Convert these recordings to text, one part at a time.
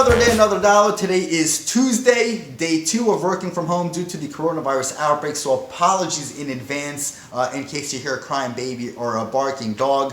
Another day, another dollar. Today is Tuesday, day 2 of working from home due to the coronavirus outbreak. So apologies in advance in case you hear a crying baby or a barking dog.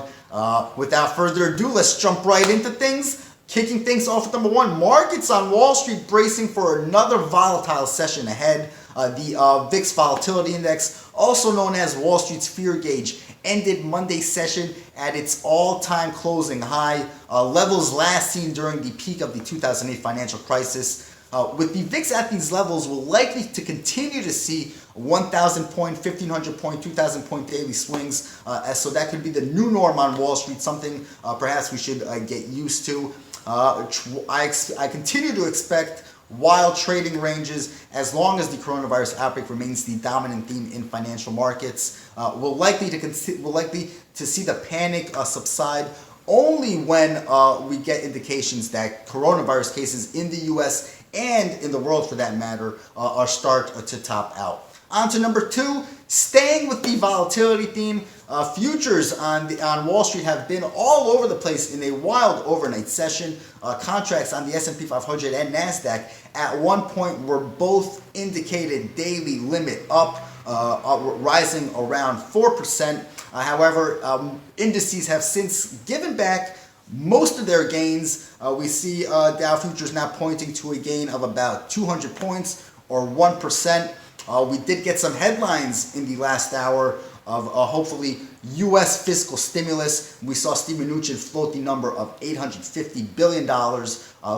Without further ado, let's jump right into things. Kicking things off with number 1, markets on Wall Street bracing for another volatile session ahead. The VIX Volatility Index, also known as Wall Street's fear gauge, ended Monday's session at its all-time closing high, levels last seen during the peak of the 2008 financial crisis. With the VIX at these levels, we're likely to continue to see 1,000 point, 1,500 point, 2,000 point daily swings. So that could be the new norm on Wall Street, something perhaps we should get used to. I continue to expect wild trading ranges as long as the coronavirus outbreak remains the dominant theme in financial markets. We're likely to see the panic subside only when we get indications that coronavirus cases in the U.S. and in the world, for that matter, start to top out. On to number 2, staying with the volatility theme, futures on Wall Street have been all over the place in a wild overnight session. Contracts on the S&P 500 and NASDAQ at one point were both indicated daily limit up, rising around 4%. However, indices have since given back most of their gains. We see Dow futures now pointing to a gain of about 200 points or 1%. We did get some headlines in the last hour of hopefully U.S. fiscal stimulus. We saw Steven Mnuchin float the number of $850 billion,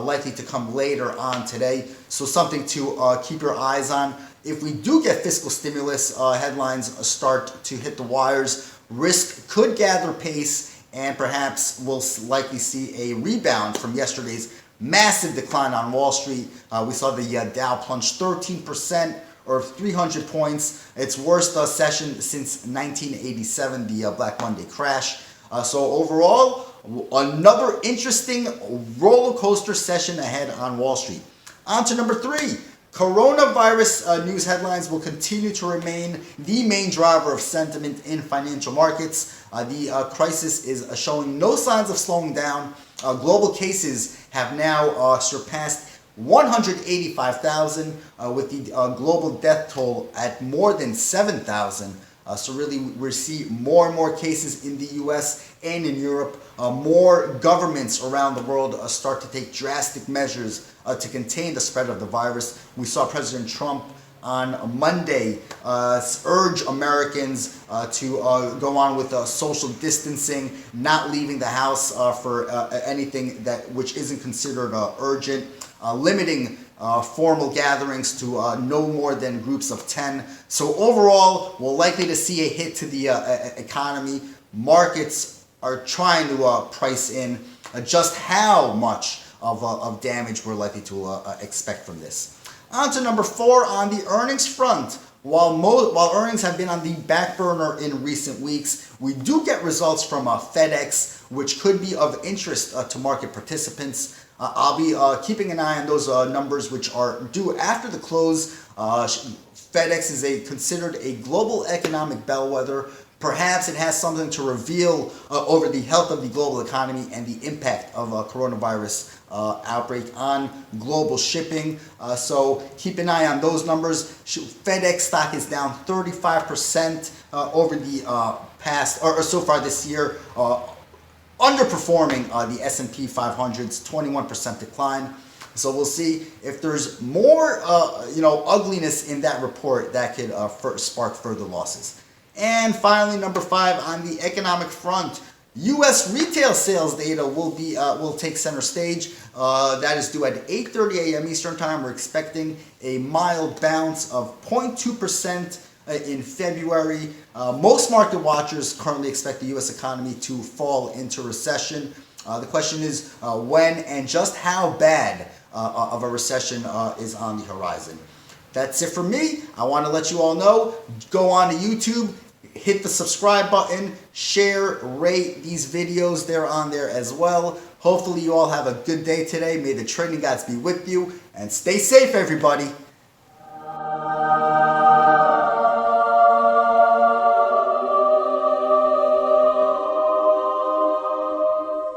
likely to come later on today. So something to keep your eyes on. If we do get fiscal stimulus headlines start to hit the wires, risk could gather pace, and perhaps we'll likely see a rebound from yesterday's massive decline on Wall Street. We saw the Dow plunge 13%. Or 300 points. Its worst session since 1987, the Black Monday crash. So overall, another interesting roller coaster session ahead on Wall Street. On to number 3. Coronavirus news headlines will continue to remain the main driver of sentiment in financial markets. The crisis is showing no signs of slowing down. Global cases have now surpassed 185,000, with the global death toll at more than 7,000. So really we see more and more cases in the US and in Europe. More governments around the world start to take drastic measures to contain the spread of the virus. We saw President Trump on Monday urge Americans to go on with social distancing, not leaving the house for anything which isn't considered urgent. Limiting formal gatherings to no more than groups of 10. So overall, we're likely to see a hit to the economy. Markets are trying to price in just how much of damage we're likely to expect from this. On to number 4, on the earnings front. While earnings have been on the back burner in recent weeks, we do get results from FedEx, which could be of interest to market participants. I'll be keeping an eye on those numbers, which are due after the close. FedEx is considered a global economic bellwether. Perhaps it has something to reveal over the health of the global economy and the impact of coronavirus outbreak on global shipping. So keep an eye on those numbers. FedEx stock is down 35% over the past, or so far this year, underperforming the S&P 500's 21% decline. So we'll see if there's more ugliness in that report that could spark further losses. And finally, number 5, on the economic front, U.S. retail sales data will take center stage. That is due at 8:30 a.m. Eastern Time. We're expecting a mild bounce of 0.2% in February. Most market watchers currently expect the U.S. economy to fall into recession. The question is when and just how bad of a recession is on the horizon. That's it for me. I want to let you all know, go on to YouTube, hit the subscribe button, share, rate these videos. They're on there as well. Hopefully you all have a good day today. May the trading gods be with you, and stay safe, everybody.